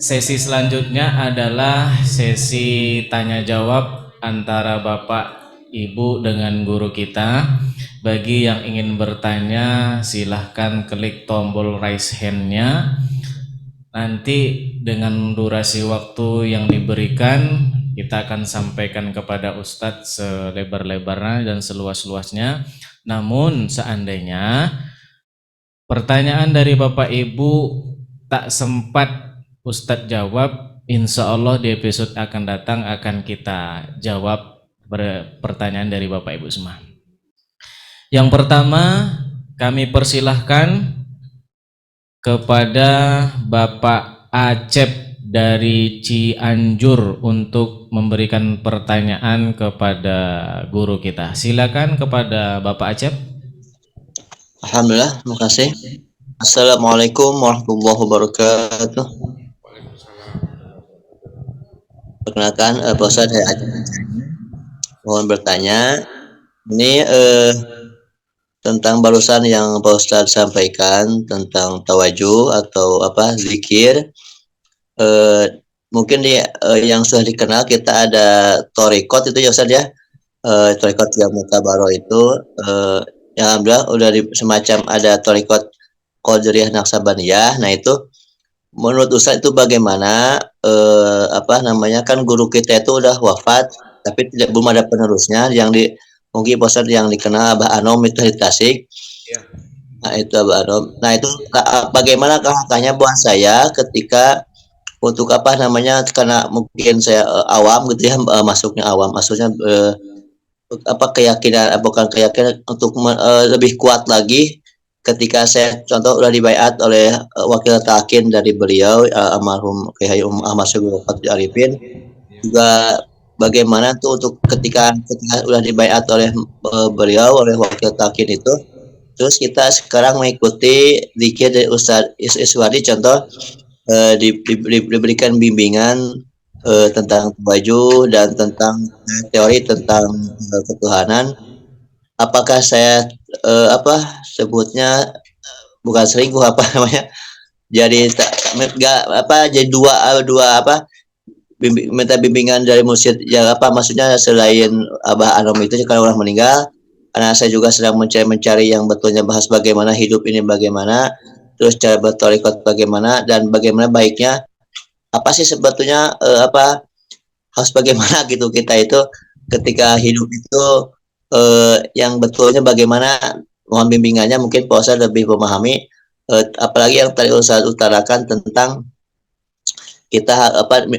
Sesi selanjutnya adalah sesi tanya jawab antara Bapak Ibu dengan guru kita. Bagi yang ingin bertanya, silahkan klik tombol raise hand-nya. Nanti dengan durasi waktu yang diberikan, kita akan sampaikan kepada Ustadz selebar-lebarnya dan seluas-luasnya. Namun seandainya pertanyaan dari Bapak Ibu tak sempat Ustadz jawab, insya Allah di episode akan datang akan kita jawab pertanyaan dari Bapak Ibu semua. Yang pertama, kami persilahkan kepada Bapak Acep dari Cianjur untuk memberikan pertanyaan kepada guru kita. Silakan kepada Bapak Acep. Alhamdulillah, terima kasih. Assalamualaikum warahmatullahi wabarakatuh. Perkenalkan, Pak Ustadz, saya Aceh. Mohon bertanya, ini tentang barusan yang Pak Ustadz sampaikan tentang tawajuh atau apa zikir. Mungkin yang sudah dikenal kita ada torikot itu ya Ustadz ya. Torikot yang mutabaro itu yang alhamdulillah udah semacam ada torikot Qadiriyah Naksabaniyah. Nah itu menurut Ustadz itu bagaimana apa namanya, kan guru kita itu udah wafat tapi belum ada penerusnya yang di mungkin Ustadz yang dikenal Abah Anom itu di Tasik. Nah itu Abah Anom. Nah itu bagaimana kakaknya buat saya ketika untuk apa namanya, karena mungkin saya awam gitu ya, masuknya awam maksudnya apa keyakinan, bukan keyakinan untuk lebih kuat lagi ketika saya contoh udah dibaiat oleh wakil takin dari beliau almarhum Kiai Ahmad Sugeng Arifin, juga bagaimana tuh untuk ketika udah dibaiat oleh beliau oleh wakil takin itu, terus kita sekarang mengikuti zikir dari Ustadz Iswadi contoh diberikan bimbingan tentang baju dan tentang teori tentang ketuhanan. Apakah saya apa sebutnya, bukan selingkuh apa namanya, jadi nggak apa, jadi dua apa, minta bimbingan dari mursyid yang apa, maksudnya selain Abah Anom itu kalau orang meninggal, karena saya juga sedang mencari yang betulnya bahas bagaimana hidup ini, bagaimana terus cara bertorikot bagaimana, dan bagaimana baiknya apa sih sebetulnya apa harus bagaimana gitu kita itu ketika hidup itu yang betulnya bagaimana, mohon bimbingannya, mungkin Pak Ustadz lebih memahami apalagi yang tadi Ustadz utarakan tentang kita apa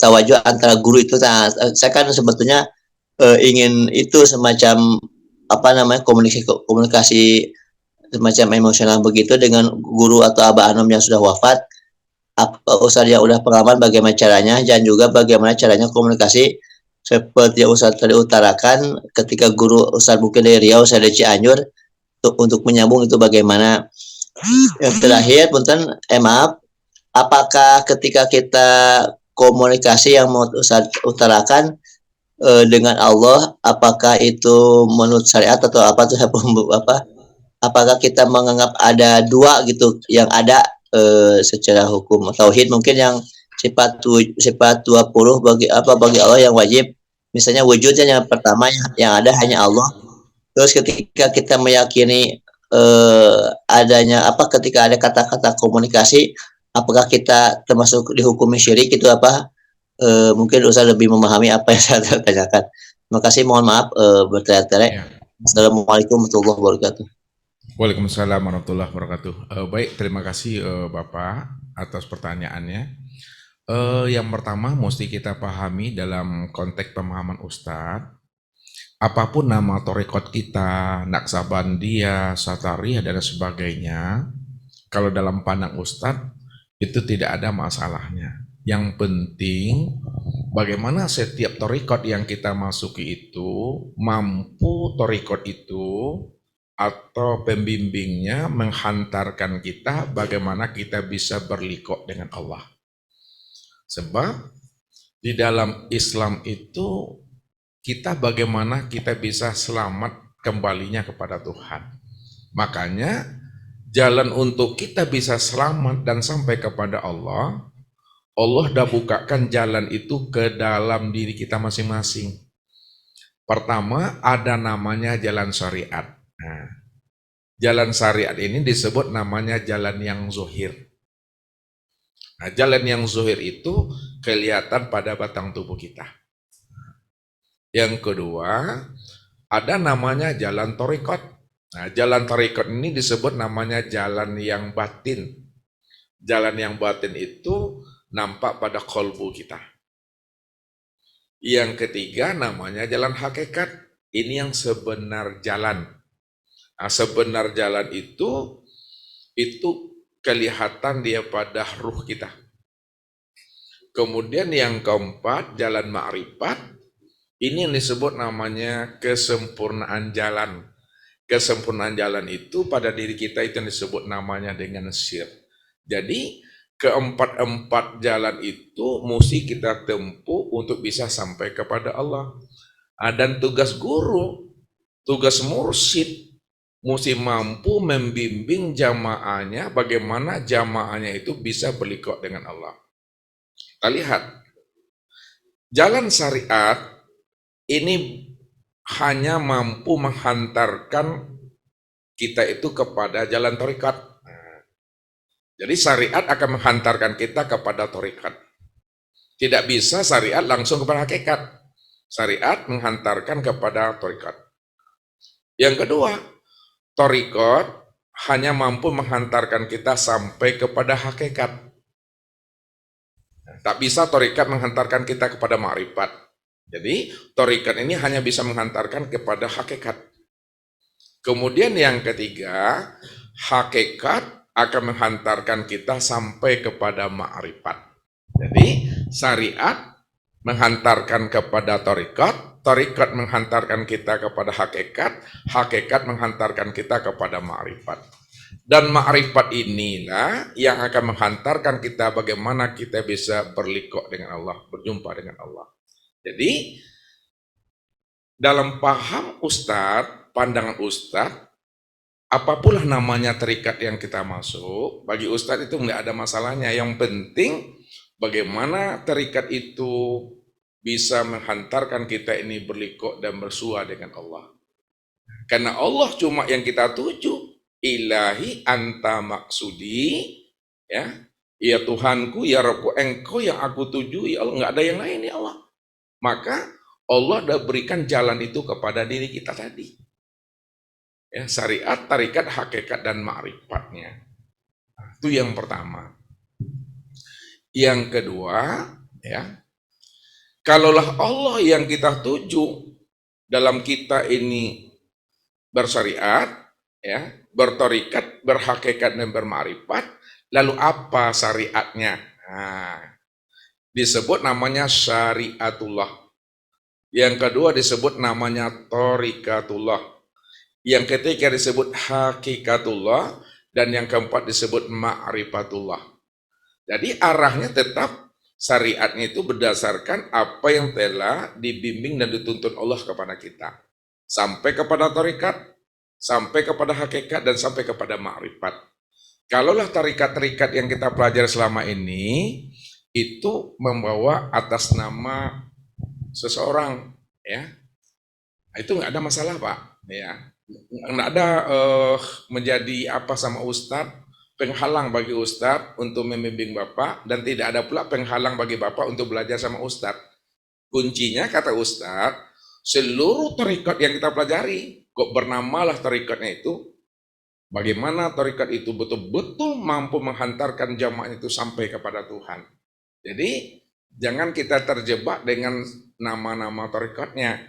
tawajuh antara guru itu. Nah, saya kan sebetulnya ingin itu semacam apa namanya, komunikasi semacam emosional begitu dengan guru atau Abah Anom yang sudah wafat. Apa Ustadz yang udah pengalaman bagaimana caranya, dan juga bagaimana caranya komunikasi seperti yang Ustadz tadi utarakan ketika guru Ustadz mungkin dari Riau, saya dari Cianjur, untuk menyambung itu bagaimana. Yang terakhir, punten, maaf, apakah ketika kita komunikasi yang mau Ustadz utarakan dengan Allah, apakah itu menurut syariat atau apa tuh apa? Apakah kita menganggap ada dua gitu yang ada secara hukum tauhid, mungkin yang sifat 20 bagi apa, bagi Allah yang wajib, misalnya wujudnya yang pertama yang ada hanya Allah. Terus ketika kita meyakini adanya apa, ketika ada kata-kata komunikasi, apakah kita termasuk dihukumi syirik itu apa? Mungkin usah lebih memahami apa yang saya tanyakan. Terima kasih, mohon maaf bertele-tele. Ya. Assalamualaikum warahmatullahi wabarakatuh. Waalaikumsalam warahmatullahi wabarakatuh. Baik, terima kasih Bapak atas pertanyaannya. Yang pertama mesti kita pahami dalam konteks pemahaman Ustadz, apapun nama torikot kita, Naksabandia, Satariyah dan sebagainya, kalau dalam pandang Ustadz itu tidak ada masalahnya. Yang penting bagaimana setiap torikot yang kita masuki itu mampu torikot itu atau pembimbingnya menghantarkan kita bagaimana kita bisa berlikok dengan Allah. Sebab di dalam Islam itu kita bagaimana kita bisa selamat kembalinya kepada Tuhan. Makanya jalan untuk kita bisa selamat dan sampai kepada Allah Allah dah bukakan jalan itu ke dalam diri kita masing-masing. Pertama, ada namanya jalan syariat. Nah, jalan syariat ini disebut namanya jalan yang zuhir. Nah, jalan yang zuhir itu kelihatan pada batang tubuh kita. Yang kedua, ada namanya jalan thariqat. Nah, jalan thariqat ini disebut namanya jalan yang batin. Jalan yang batin itu nampak pada kolbu kita. Yang ketiga namanya jalan hakikat. Ini yang sebenar jalan. Nah, sebenar jalan itu kelihatan dia pada ruh kita. Kemudian yang keempat, jalan ma'rifat. Ini yang disebut namanya kesempurnaan jalan. Kesempurnaan jalan itu pada diri kita itu yang disebut namanya dengan syir. Jadi keempat-empat jalan itu mesti kita tempuh untuk bisa sampai kepada Allah. Dan tugas guru, tugas mursyid, mesti mampu membimbing jamaahnya bagaimana jamaahnya itu bisa berliqah dengan Allah. Kita lihat, jalan syariat ini hanya mampu menghantarkan kita itu kepada jalan thariqat. Jadi syariat akan menghantarkan kita kepada thariqat. Tidak bisa syariat langsung kepada hakikat. Syariat menghantarkan kepada thariqat. Yang kedua, thariqat hanya mampu menghantarkan kita sampai kepada hakikat. Tak bisa thariqat menghantarkan kita kepada ma'rifat. Jadi thariqat ini hanya bisa menghantarkan kepada hakikat. Kemudian yang ketiga, hakikat akan menghantarkan kita sampai kepada ma'rifat. Jadi syariat menghantarkan kepada thariqat, thariqat menghantarkan kita kepada hakikat, hakikat menghantarkan kita kepada ma'rifat. Dan ma'rifat inilah yang akan menghantarkan kita bagaimana kita bisa berliqah dengan Allah, berjumpa dengan Allah. Jadi dalam paham Ustadz, pandangan Ustadz, apapun namanya terikat yang kita masuk, bagi Ustadz itu nggak ada masalahnya. Yang penting bagaimana terikat itu bisa menghantarkan kita ini berliqah dan bersua dengan Allah. Karena Allah cuma yang kita tuju. Ilahi anta maksudi, ya Tuhanku, ya Rabbku, engkau yang aku tuju, ya Allah, nggak ada yang lain ya Allah. Maka Allah sudah berikan jalan itu kepada diri kita tadi. Ya, syariat, tarikat, hakikat, dan ma'rifatnya. Itu yang pertama. Yang kedua, kalaulah Allah yang kita tuju dalam kita ini bersyariat, bertarikat, berhakikat, dan berma'rifat, lalu apa syariatnya? Disebut namanya syariatullah. Yang kedua disebut namanya tarikatullah. Yang ketiga disebut hakikatullah, dan yang keempat disebut ma'rifatullah. Jadi arahnya tetap syariatnya itu berdasarkan apa yang telah dibimbing dan dituntun Allah kepada kita. Sampai kepada tarikat, sampai kepada hakikat, dan sampai kepada ma'rifat. Kalaulah tarikat-tarikat yang kita pelajari selama ini, itu membawa atas nama seseorang, itu nggak ada masalah Pak, nggak ada menjadi apa sama Ustadz, penghalang bagi Ustadz untuk membimbing Bapak, dan tidak ada pula penghalang bagi Bapak untuk belajar sama Ustadz. Kuncinya kata Ustadz, seluruh tarikat yang kita pelajari, kok bernamalah tarikatnya itu, bagaimana tarikat itu betul-betul mampu menghantarkan jamaah itu sampai kepada Tuhan. Jadi jangan kita terjebak dengan nama-nama tarikatnya,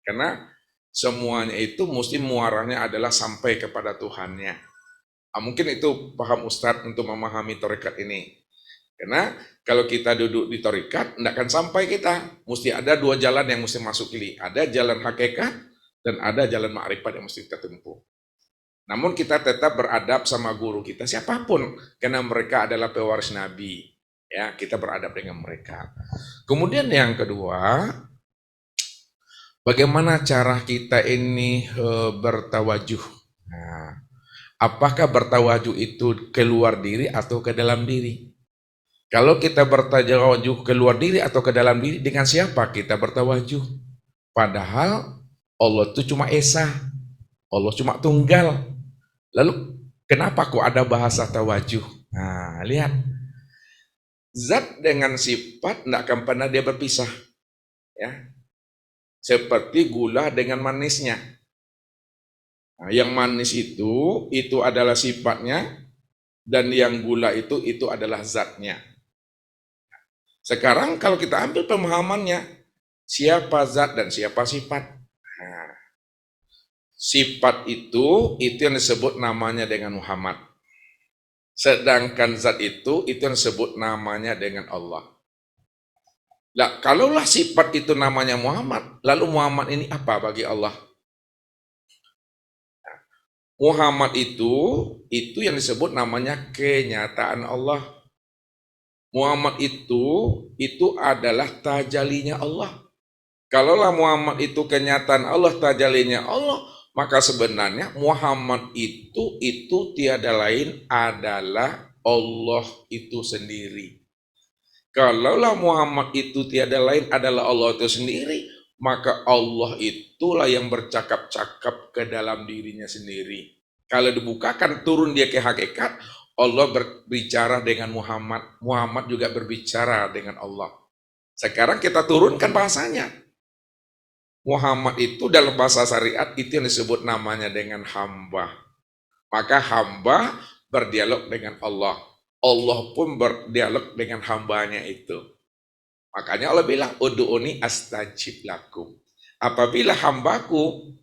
karena semuanya itu mesti muaranya adalah sampai kepada Tuhannya. Mungkin itu paham Ustadz untuk memahami tarikat ini. Karena kalau kita duduk di tarikat, tidak akan sampai kita. Mesti ada dua jalan yang mesti masuk ini. Ada jalan hakikat dan ada jalan ma'rifat yang mesti kita tempuh. Namun kita tetap beradab sama guru kita, siapapun, karena mereka adalah pewaris Nabi. Kita beradab dengan mereka. Kemudian yang kedua, bagaimana cara kita ini bertawajuh? Apakah bertawajuh itu keluar diri atau ke dalam diri? Kalau kita bertawajuh ke luar diri atau ke dalam diri, dengan siapa kita bertawajuh? Padahal Allah itu cuma esa, Allah cuma tunggal. Lalu kenapa kok ada bahasa tawajuh? Nah, lihat. Zat dengan sifat tidak akan pernah dia berpisah. Ya. Seperti gula dengan manisnya. Nah, yang manis itu adalah sifatnya, dan yang gula itu adalah zatnya. Sekarang kalau kita ambil pemahamannya, siapa zat dan siapa sifat? Nah, sifat itu yang disebut namanya dengan Muhammad. Sedangkan zat itu yang disebut namanya dengan Allah. Nah, kalaulah sifat itu namanya Muhammad, lalu Muhammad ini apa bagi Allah? Muhammad itu yang disebut namanya kenyataan Allah. Muhammad itu adalah tajalinya Allah. Kalaulah Muhammad itu kenyataan Allah, tajalinya Allah, maka sebenarnya Muhammad itu tiada lain adalah Allah itu sendiri. Kalaulah Muhammad itu tiada lain adalah Allah itu sendiri, maka Allah itulah yang bercakap-cakap ke dalam dirinya sendiri. Kalau dibukakan turun dia ke hakikat, Allah berbicara dengan Muhammad, Muhammad juga berbicara dengan Allah. Sekarang kita turunkan bahasanya. Muhammad itu dalam bahasa syariat itu yang disebut namanya dengan hamba. Maka hamba berdialog dengan Allah. Allah pun berdialog dengan hambanya itu. Makanya Allah bilang, Ud'uni astajib lakum. Apabila hambaku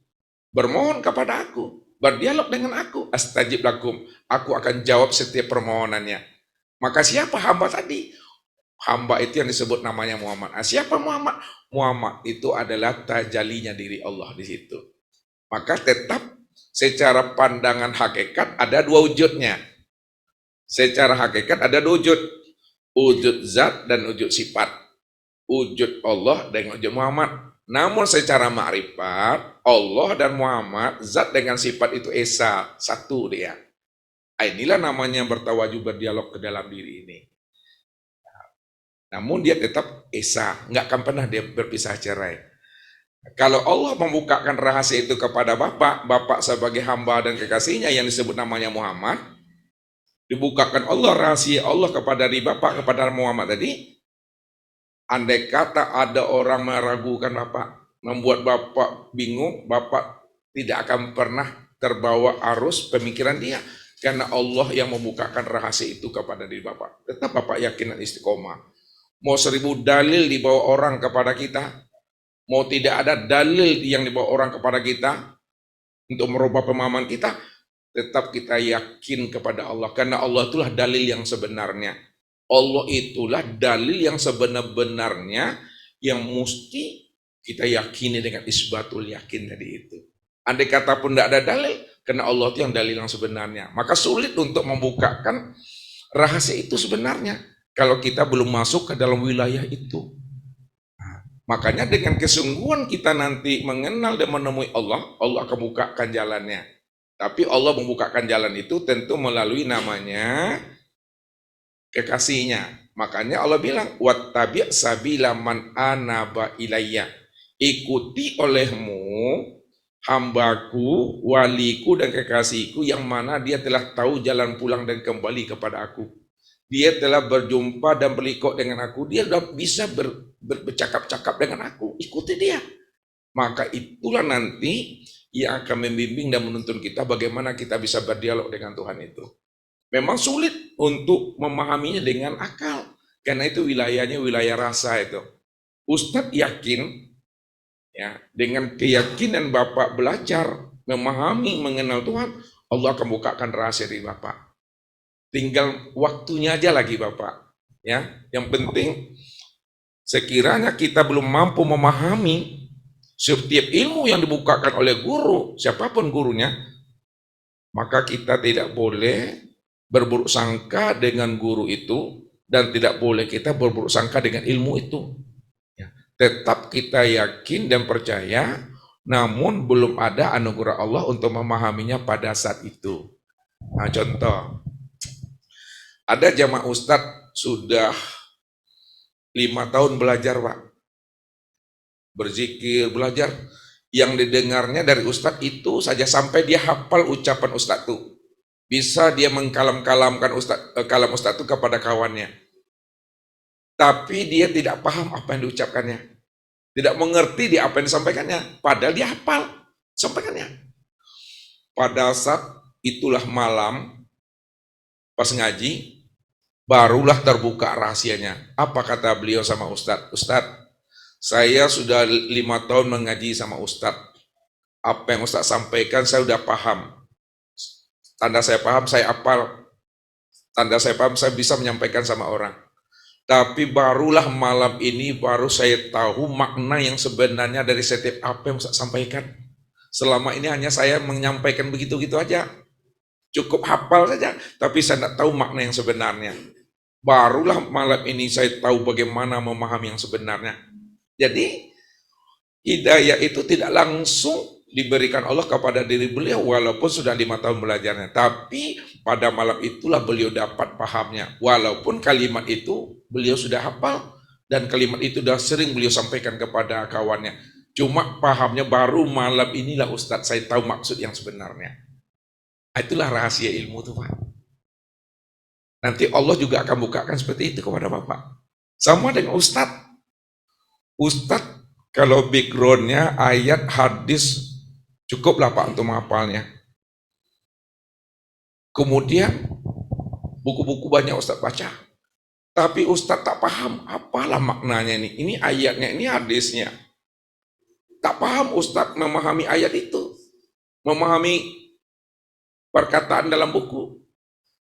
bermohon kepada aku, berdialog dengan aku, astajib lakum, aku akan jawab setiap permohonannya. Maka siapa hamba tadi? Hamba itu yang disebut namanya Muhammad. Siapa Muhammad? Muhammad itu adalah tajalinya diri Allah di situ. Maka tetap secara pandangan hakikat ada dua wujudnya. Secara hakikat ada dua wujud. Wujud zat dan wujud sifat. Wujud Allah dan wujud Muhammad. Namun secara ma'rifat, Allah dan Muhammad, zat dengan sifat itu esa, satu dia. Inilah namanya bertawajuh, berdialog ke dalam diri ini. Namun dia tetap esa, nggak akan pernah dia berpisah cerai. Kalau Allah membukakan rahasia itu kepada Bapak sebagai hamba dan kekasihnya yang disebut namanya Muhammad, dibukakan Allah rahasia Allah kepada Bapak, kepada Muhammad tadi, andai kata ada orang meragukan Bapak, membuat Bapak bingung, Bapak tidak akan pernah terbawa arus pemikiran dia. Karena Allah yang membukakan rahasia itu kepada diri Bapak. Tetap Bapak yakin dan istiqomah. Mau 1000 dalil dibawa orang kepada kita, mau tidak ada dalil yang dibawa orang kepada kita, untuk merubah pemahaman kita, tetap kita yakin kepada Allah. Karena Allah itulah dalil yang sebenarnya. Allah itulah dalil yang sebenar-benarnya yang mesti kita yakini dengan isbatul yakin tadi itu. Andai kata pun tidak ada dalil, karena Allah itu yang dalil yang sebenarnya. Maka sulit untuk membukakan rahasia itu sebenarnya kalau kita belum masuk ke dalam wilayah itu. Nah, makanya dengan kesungguhan kita nanti mengenal dan menemui Allah, Allah akan bukakan jalannya. Tapi Allah membukakan jalan itu tentu melalui namanya kekasihnya. Makanya Allah bilang, wattabi' sabila man anaba ilayya. Ikuti olehmu hambaku, waliku dan kekasihku yang mana dia telah tahu jalan pulang dan kembali kepada aku. Dia telah berjumpa dan berlikok dengan aku. Dia sudah bisa bercakap-cakap dengan aku. Ikuti dia. Maka itulah nanti yang akan membimbing dan menuntun kita bagaimana kita bisa berdialog dengan Tuhan itu. Memang sulit untuk memahaminya dengan akal. Karena itu wilayahnya wilayah rasa itu. Ustadz yakin, ya, dengan keyakinan Bapak belajar, memahami, mengenal Tuhan, Allah akan bukakan rahasia dari Bapak. Tinggal waktunya aja lagi Bapak. Ya, yang penting sekiranya kita belum mampu memahami setiap ilmu yang dibukakan oleh guru, siapapun gurunya, maka kita tidak boleh berburuk sangka dengan guru itu dan tidak boleh kita berburuk sangka dengan ilmu itu. Ya, tetap kita yakin dan percaya, namun belum ada anugerah Allah untuk memahaminya pada saat itu. Nah, contoh, ada jamaah ustadz sudah 5 tahun belajar Pak. Berzikir, belajar. Yang didengarnya dari Ustadz itu saja sampai dia hafal ucapan Ustadz tuh. Bisa dia mengkalam-kalamkan kalam Ustadz itu kepada kawannya. Tapi dia tidak paham apa yang diucapkannya. Tidak mengerti dia apa yang disampaikannya. Padahal dia hafal sampaikannya. Pada saat itulah malam, pas ngaji, barulah terbuka rahasianya. Apa kata beliau sama Ustadz? Ustadz, saya sudah 5 tahun mengaji sama Ustadz. Apa yang Ustadz sampaikan saya sudah paham. Tanda saya paham, saya hafal. Tanda saya paham, saya bisa menyampaikan sama orang. Tapi barulah malam ini baru saya tahu makna yang sebenarnya dari setiap apa yang Ustadz sampaikan. Selama ini hanya saya menyampaikan begitu-gitu aja. Cukup hafal saja, tapi saya tidak tahu makna yang sebenarnya. Barulah malam ini saya tahu bagaimana memahami yang sebenarnya. Jadi, hidayah itu tidak langsung diberikan Allah kepada diri beliau walaupun sudah 5 tahun belajarnya. Tapi pada malam itulah beliau dapat pahamnya. Walaupun kalimat itu beliau sudah hafal dan kalimat itu sudah sering beliau sampaikan kepada kawannya. Cuma pahamnya baru malam inilah Ustadz saya tahu maksud yang sebenarnya. Itulah rahasia ilmu itu Pak. Nanti Allah juga akan bukakan seperti itu kepada Bapak. Sama dengan Ustadz. Ustadz kalau backgroundnya ayat hadis cukuplah Pak untuk menghafalnya. Kemudian buku-buku banyak Ustadz baca. Tapi Ustadz tak paham apalah maknanya ini. Ini ayatnya, ini hadisnya. Tak paham Ustadz memahami ayat itu. Memahami perkataan dalam buku.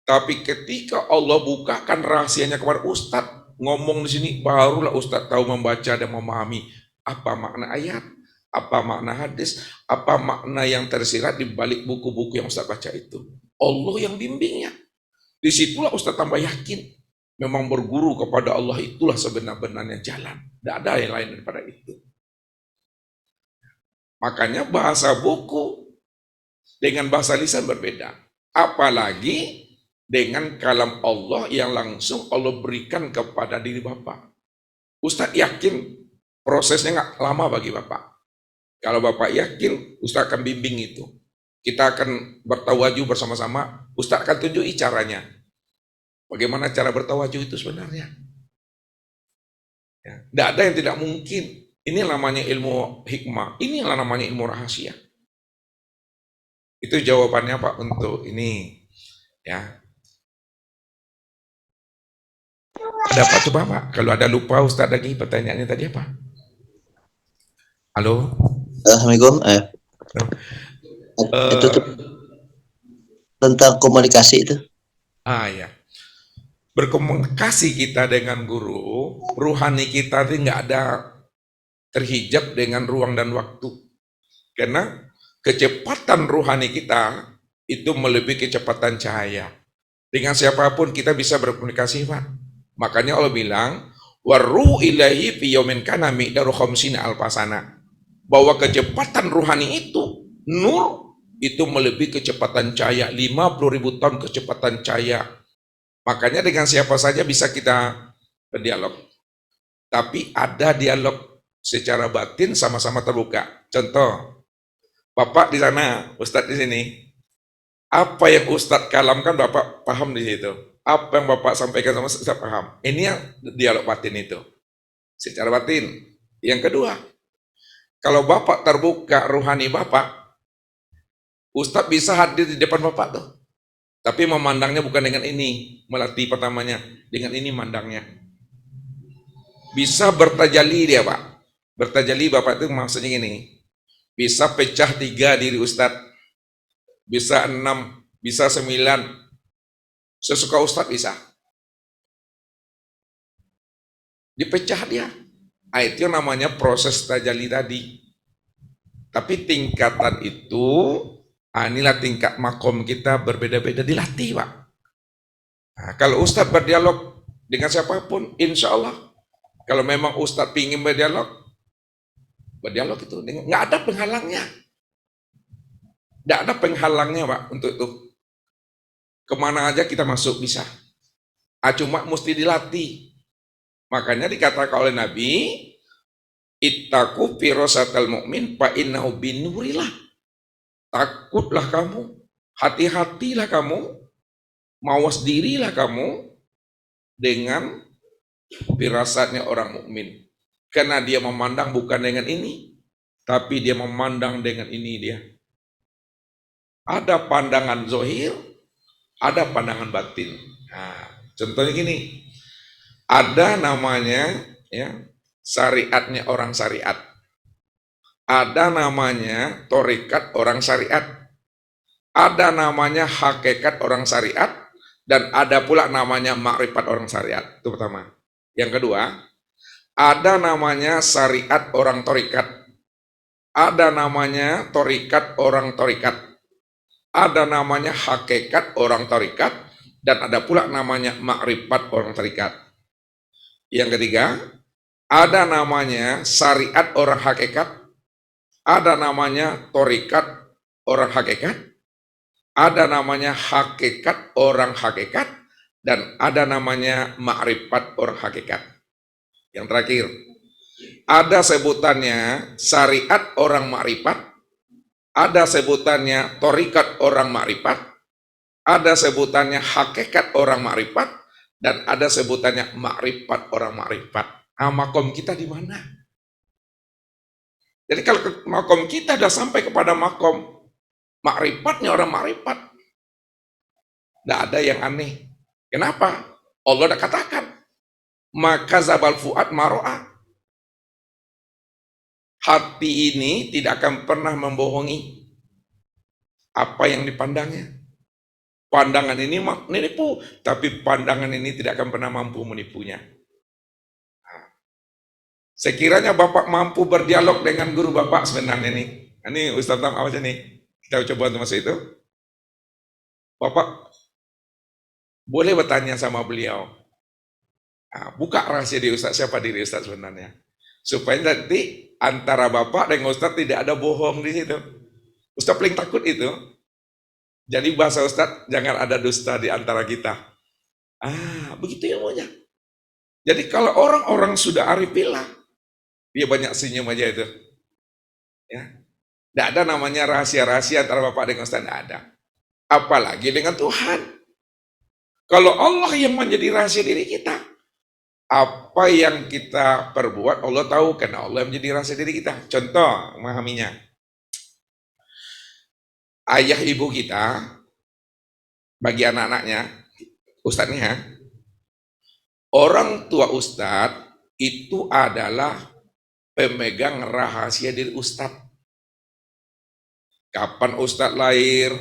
Tapi ketika Allah bukakan rahasianya kepada Ustadz, ngomong di sini, barulah Ustadz tahu membaca dan memahami apa makna ayat, apa makna hadis, apa makna yang tersirat di balik buku-buku yang Ustadz baca itu. Allah yang bimbingnya. Disitulah Ustadz tambah yakin. Memang berguru kepada Allah itulah sebenar-benarnya jalan. Tidak ada yang lain daripada itu. Makanya bahasa buku dengan bahasa lisan berbeda. Apalagi dengan kalam Allah yang langsung Allah berikan kepada diri Bapak. Ustadz yakin prosesnya nggak lama bagi Bapak. Kalau Bapak yakin, Ustadz akan bimbing itu. Kita akan bertawajuh bersama-sama, Ustadz akan tunjuki caranya. Bagaimana cara bertawajuh itu sebenarnya. Ya, tidak ada yang tidak mungkin. Ini namanya ilmu hikmah. Ini namanya ilmu rahasia. Itu jawabannya Pak untuk ini. Ya. Dapat coba Pak. Kalau ada lupa Ustaz lagi pertanyaannya tadi apa? Halo. Assalamualaikum. Itu tuh tentang komunikasi itu. Ya. Berkomunikasi kita dengan guru, ruhani kita itu nggak ada terhijab dengan ruang dan waktu. Karena kecepatan ruhani kita itu melebihi kecepatan cahaya. Dengan siapapun kita bisa berkomunikasi, Pak. Makanya Allah bilang, waruh ilahi fi yaumin kana miqdaru khamsina alfasana. Bahwa kecepatan ruhani itu, nur itu melebihi kecepatan cahaya, 50.000 tahun kecepatan cahaya. Makanya dengan siapa saja bisa kita berdialog. Tapi ada dialog secara batin sama-sama terbuka. Contoh, Bapak di sana, Ustadz di sini. Apa yang Ustadz kalamkan Bapak paham di situ. Apa yang Bapak sampaikan sama Ustadz paham. Ini yang dialog batin itu. Secara batin. Yang kedua, kalau Bapak terbuka ruhani Bapak, Ustadz bisa hadir di depan Bapak tuh. Tapi memandangnya bukan dengan ini, melatih pertamanya, dengan ini mandangnya. Bisa bertajali dia Pak. Bertajali Bapak itu maksudnya gini, bisa pecah 3 diri Ustadz, bisa 6, bisa 9, sesuka Ustadz bisa. Dipecah dia. Itu namanya proses tajali tadi. Tapi tingkatan itu, inilah tingkat makom kita berbeda-beda dilatih Pak. Nah, kalau Ustadz berdialog dengan siapapun, insya Allah, kalau memang Ustadz ingin berdialog itu, nggak ada penghalangnya. Nggak ada penghalangnya Pak untuk itu. Kemana aja kita masuk bisa. Cuma mesti dilatih. Makanya dikatakan oleh Nabi, ittaqu firasatal mu'min fa innahu binurillah. Takutlah kamu, hati-hatilah kamu, mawas dirilah kamu dengan firasatnya orang mukmin. Karena dia memandang bukan dengan ini, tapi dia memandang dengan ini dia. Ada pandangan zohir, ada pandangan batin. Nah, contohnya gini, ada namanya ya syariatnya orang syariat, ada namanya torikat orang syariat, ada namanya hakikat orang syariat, dan ada pula namanya makrifat orang syariat. Itu pertama. Yang kedua, ada namanya syariat orang torikat, ada namanya torikat orang torikat, ada namanya hakikat orang torikat, dan ada pula namanya makrifat orang torikat. Yang ketiga, ada namanya syariat orang hakikat, ada namanya torikat orang hakikat, ada namanya hakikat orang hakikat, dan ada namanya makrifat orang hakikat. Yang terakhir, ada sebutannya syariat orang makrifat, ada sebutannya torikat orang makrifat, ada sebutannya hakikat orang makrifat, dan ada sebutannya makrifat orang makrifat. Nah, makom kita di mana? Jadi kalau makom kita sudah sampai kepada makom makrifatnya orang makrifat, tidak ada yang aneh. Kenapa? Allah sudah katakan, maka zabal fuad maro'a. Hati ini tidak akan pernah membohongi apa yang dipandangnya. Pandangan ini menipu, tapi pandangan ini tidak akan pernah mampu menipunya. Sekiranya Bapak mampu berdialog dengan guru Bapak sebenarnya nih. Ini Ustaz Tam apa nih? Kita coba untuk masuk itu. Bapak boleh bertanya sama beliau. Buka rahasia diri Ustaz, siapa diri Ustaz sebenarnya. Supaya nanti antara Bapak dan Ustaz tidak ada bohong di situ. Ustaz paling takut itu. Jadi bahasa Ustaz, jangan ada dusta di antara kita. Begitu ilmunya. Jadi kalau orang-orang sudah arifillah, dia banyak senyum aja itu. Ya. Tidak ada namanya rahasia-rahasia antara Bapak dengan Ustaz, tidak ada. Apalagi dengan Tuhan. Kalau Allah yang menjadi rahasia diri kita, apa yang kita perbuat Allah tahu, karena Allah yang menjadi rahasia diri kita. Contoh memahaminya. Ayah ibu kita, bagi anak-anaknya, Ustadznya, orang tua Ustadz itu adalah pemegang rahasia diri Ustadz. Kapan Ustadz lahir,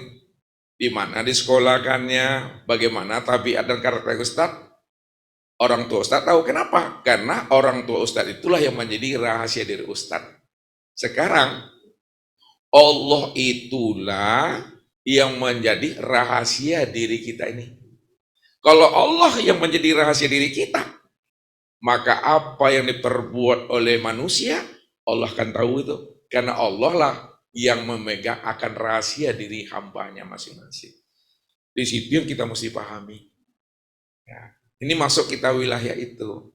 di mana disekolahkannya, bagaimana tabiat dan karakter Ustadz, orang tua Ustadz tahu. Kenapa? Karena orang tua Ustadz itulah yang menjadi rahasia diri Ustadz. Sekarang, Allah itulah yang menjadi rahasia diri kita ini. Kalau Allah yang menjadi rahasia diri kita, maka apa yang diperbuat oleh manusia, Allah akan tahu itu. Karena Allah lah yang memegang akan rahasia diri hambanya masing-masing. Di situ yang kita mesti pahami. Ya, ini masuk kita wilayah itu.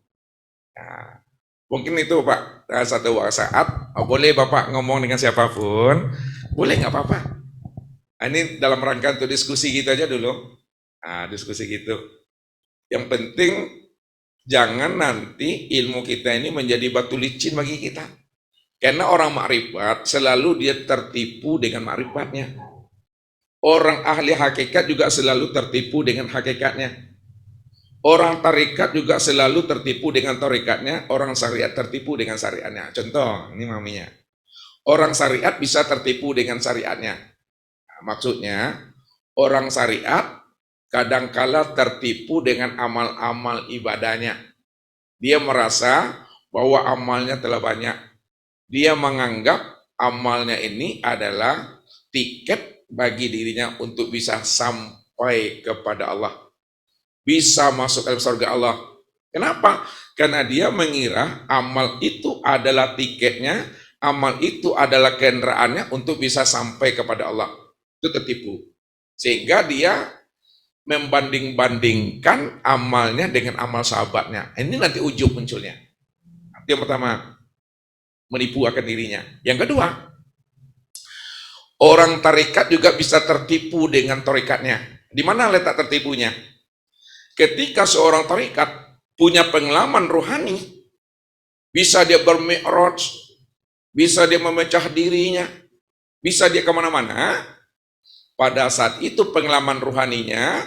Ya, mungkin itu Pak, satu saat, boleh Bapak ngomong dengan siapapun, boleh nggak apa-apa. Ini dalam rangka untuk diskusi gitu aja dulu. Diskusi gitu. Yang penting, jangan nanti ilmu kita ini menjadi batu licin bagi kita. Karena orang makrifat selalu dia tertipu dengan makrifatnya. Orang ahli hakikat juga selalu tertipu dengan hakikatnya. Orang tarikat juga selalu tertipu dengan tarikatnya. Orang syariat tertipu dengan syariatnya. Contoh, ini maminya. Orang syariat bisa tertipu dengan syariatnya. Maksudnya, orang syariat kadangkala tertipu dengan amal-amal ibadahnya. Dia merasa bahwa amalnya telah banyak. Dia menganggap amalnya ini adalah tiket bagi dirinya untuk bisa sampai kepada Allah. Bisa masuk ke surga Allah. Kenapa? Karena dia mengira amal itu adalah tiketnya, amal itu adalah kendaraannya untuk bisa sampai kepada Allah. Itu tertipu. Sehingga dia membanding-bandingkan amalnya dengan amal sahabatnya. Ini nanti ujub munculnya. Yang pertama, menipu akan dirinya. Yang kedua, orang tarekat juga bisa tertipu dengan tarekatnya. Di mana letak tertipunya? Ketika seorang tarekat punya pengalaman rohani, bisa dia bermi'raj, bisa dia memecah dirinya, bisa dia kemana-mana, pada saat itu pengalaman rohaninya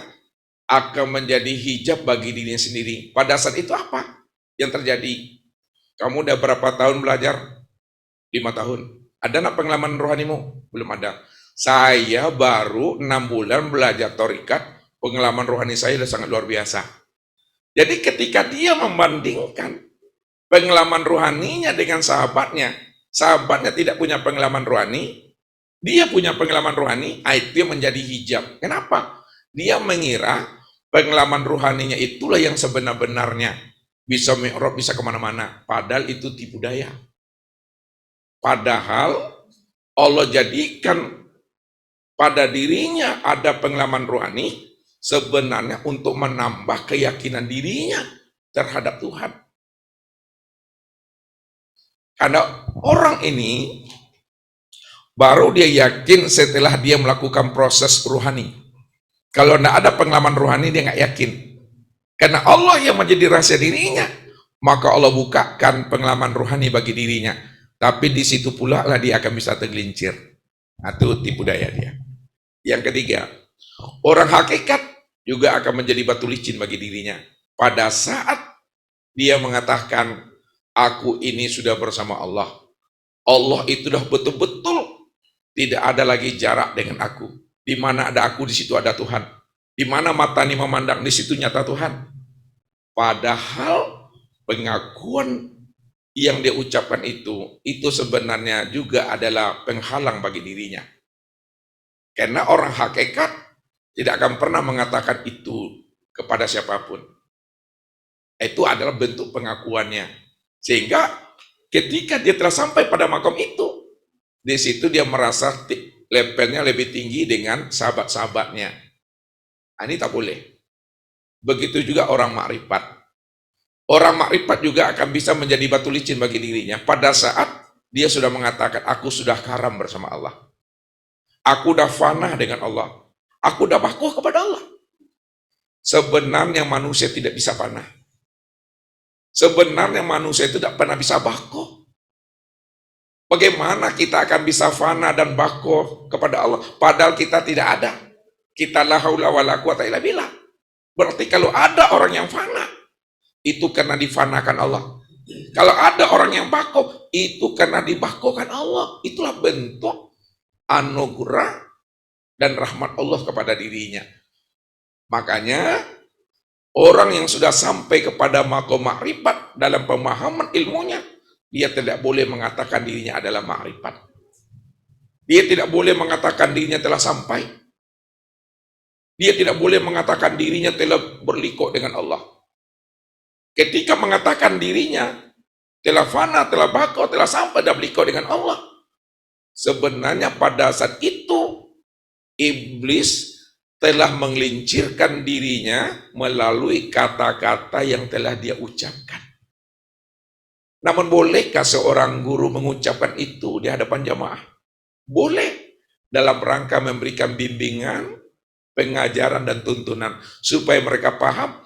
akan menjadi hijab bagi dirinya sendiri. Pada saat itu apa yang terjadi? Kamu udah berapa tahun belajar? 5 tahun. Ada nggak pengalaman rohanimu? Belum ada. Saya baru 6 bulan belajar tarekat, pengalaman rohani saya sudah sangat luar biasa. Jadi ketika dia membandingkan pengalaman rohaninya dengan sahabatnya, sahabatnya tidak punya pengalaman rohani, dia punya pengalaman rohani, itu menjadi hijab. Kenapa? Dia mengira pengalaman rohaninya itulah yang sebenar-benarnya. Bisa mi'raj, bisa kemana-mana. Padahal itu tipu daya. Padahal Allah jadikan pada dirinya ada pengalaman rohani sebenarnya untuk menambah keyakinan dirinya terhadap Tuhan. Karena orang ini baru dia yakin setelah dia melakukan proses rohani. Kalau tidak ada pengalaman rohani, dia nggak yakin. Karena Allah yang menjadi rahasia dirinya, maka Allah bukakan pengalaman rohani bagi dirinya. Tapi di situ pula lah dia akan bisa tergelincir. Itu tipu daya dia. Yang ketiga, orang hakikat juga akan menjadi batu licin bagi dirinya. Pada saat dia mengatakan, aku ini sudah bersama Allah. Allah itu sudah betul-betul tidak ada lagi jarak dengan aku. Di mana ada aku, di situ ada Tuhan. Di mana mata ini memandang, di situ nyata Tuhan. Padahal pengakuan yang dia ucapkan itu sebenarnya juga adalah penghalang bagi dirinya. Karena orang hakikat tidak akan pernah mengatakan itu kepada siapapun. Itu adalah bentuk pengakuannya. Sehingga ketika dia telah sampai pada makom itu, di situ dia merasa levelnya lebih tinggi dengan sahabat-sahabatnya. Ini tak boleh. Begitu juga orang makrifat. Orang makrifat juga akan bisa menjadi batu licin bagi dirinya pada saat dia sudah mengatakan, aku sudah karam bersama Allah. Aku sudah fana dengan Allah. Aku sudah bakuh kepada Allah. Sebenarnya manusia tidak bisa fana. Sebenarnya manusia itu tidak pernah bisa bakuh. Bagaimana kita akan bisa fana dan bakoh kepada Allah padahal kita tidak ada? Kita la haula wala quwata illa billah. Berarti kalau ada orang yang fana, itu karena difanakan Allah. Kalau ada orang yang bakoh, itu karena dibakohkan Allah. Itulah bentuk anugerah dan rahmat Allah kepada dirinya. Makanya orang yang sudah sampai kepada makom makrifat dalam pemahaman ilmunya, dia tidak boleh mengatakan dirinya adalah makrifat. Dia tidak boleh mengatakan dirinya telah sampai. Dia tidak boleh mengatakan dirinya telah berlikuk dengan Allah. Ketika mengatakan dirinya telah fana, telah baqa, telah sampai dan berlikuk dengan Allah, sebenarnya pada saat itu iblis telah menggelincirkan dirinya melalui kata-kata yang telah dia ucapkan. Namun bolehkah seorang guru mengucapkan itu di hadapan jamaah? Boleh, dalam rangka memberikan bimbingan, pengajaran dan tuntunan supaya mereka paham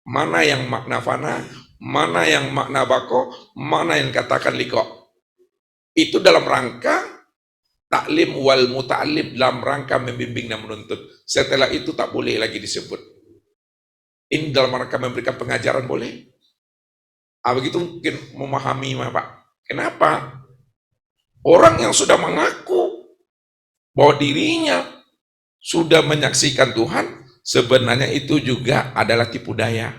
mana yang makna fana, mana yang makna bako, mana yang katakan liko. Itu dalam rangka taklim wal muta'alim, dalam rangka membimbing dan menuntut. Setelah itu tak boleh lagi disebut. Ini dalam rangka memberikan pengajaran boleh. Begitu mungkin memahami Pak. Kenapa? Orang yang sudah mengaku bahwa dirinya sudah menyaksikan Tuhan, sebenarnya itu juga adalah tipu daya.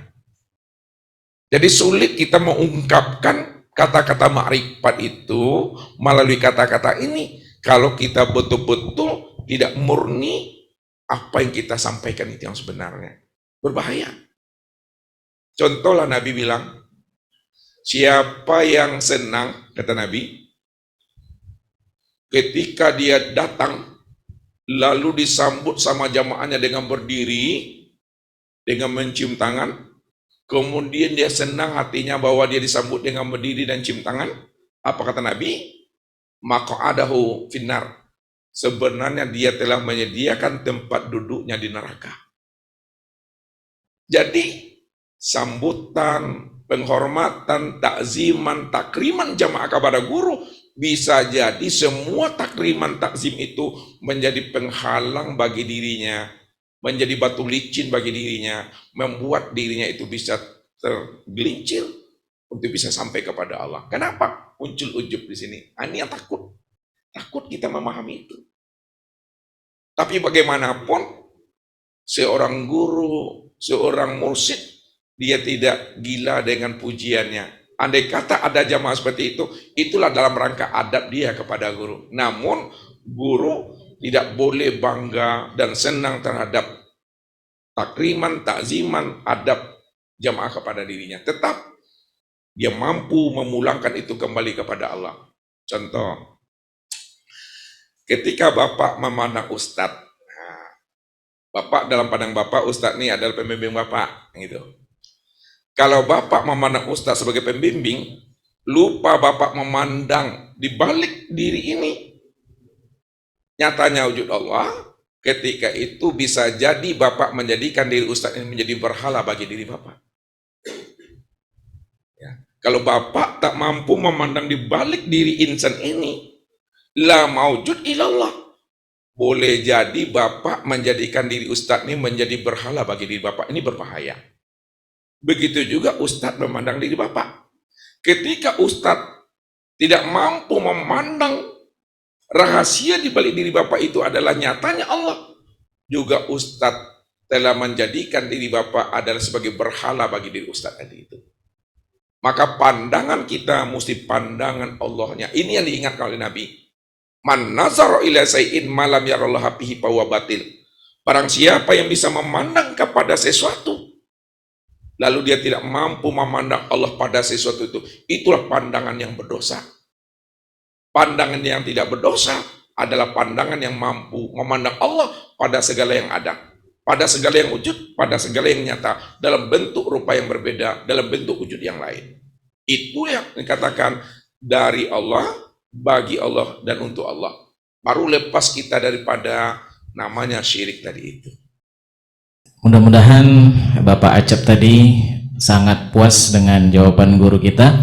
Jadi sulit kita mengungkapkan kata-kata makrifat itu melalui kata-kata ini kalau kita betul-betul tidak murni apa yang kita sampaikan itu yang sebenarnya. Berbahaya. Contohlah Nabi bilang, siapa yang senang, kata Nabi, ketika dia datang, lalu disambut sama jamaahnya dengan berdiri, dengan mencium tangan, kemudian dia senang hatinya bahwa dia disambut dengan berdiri dan cium tangan. Apa kata Nabi? Maq'adahu finnar. Sebenarnya dia telah menyediakan tempat duduknya di neraka. Jadi sambutan, penghormatan, takziman, takriman jamaah kepada guru, bisa jadi semua takriman takzim itu menjadi penghalang bagi dirinya, menjadi batu licin bagi dirinya, membuat dirinya itu bisa tergelincir untuk bisa sampai kepada Allah. Kenapa muncul ujub di sini? Ini yang takut kita memahami itu. Tapi bagaimanapun seorang guru, seorang mursyid, dia tidak gila dengan pujiannya. Andai kata ada jamaah seperti itu, itulah dalam rangka adab dia kepada guru. Namun guru tidak boleh bangga dan senang terhadap takriman, takziman, adab jamaah kepada dirinya. Tetap dia mampu memulangkan itu kembali kepada Allah. Contoh, ketika Bapak memandang Ustadz, Bapak dalam pandang Bapak, Ustadz ini adalah pembimbing Bapak, gitu. Kalau Bapak memandang Ustadz sebagai pembimbing, lupa Bapak memandang di balik diri ini nyatanya wujud Allah, ketika itu bisa jadi Bapak menjadikan diri Ustadz ini menjadi berhala bagi diri Bapak. Ya. Kalau Bapak tak mampu memandang di balik diri insan ini, la maujud ilallah, boleh jadi Bapak menjadikan diri Ustadz ini menjadi berhala bagi diri Bapak. Ini berbahaya. Begitu juga Ustadz memandang diri Bapak. Ketika Ustadz tidak mampu memandang rahasia di balik diri Bapak itu adalah nyatanya Allah, juga Ustadz telah menjadikan diri Bapak adalah sebagai berhala bagi diri Ustadz tadi itu. Maka pandangan kita mesti pandangan Allahnya. Ini yang diingatkan oleh Nabi. Man nazara ila say'in malam yarallahu fihi fahuwa batil. Barang siapa yang bisa memandang kepada sesuatu lalu dia tidak mampu memandang Allah pada sesuatu itu, itulah pandangan yang berdosa. Pandangan yang tidak berdosa adalah pandangan yang mampu memandang Allah pada segala yang ada, pada segala yang wujud, pada segala yang nyata, dalam bentuk rupa yang berbeda, dalam bentuk wujud yang lain. Itu yang dikatakan dari Allah, bagi Allah, dan untuk Allah. Baru lepas kita daripada namanya syirik tadi itu. Mudah-mudahan Bapak Acep tadi sangat puas dengan jawaban guru kita.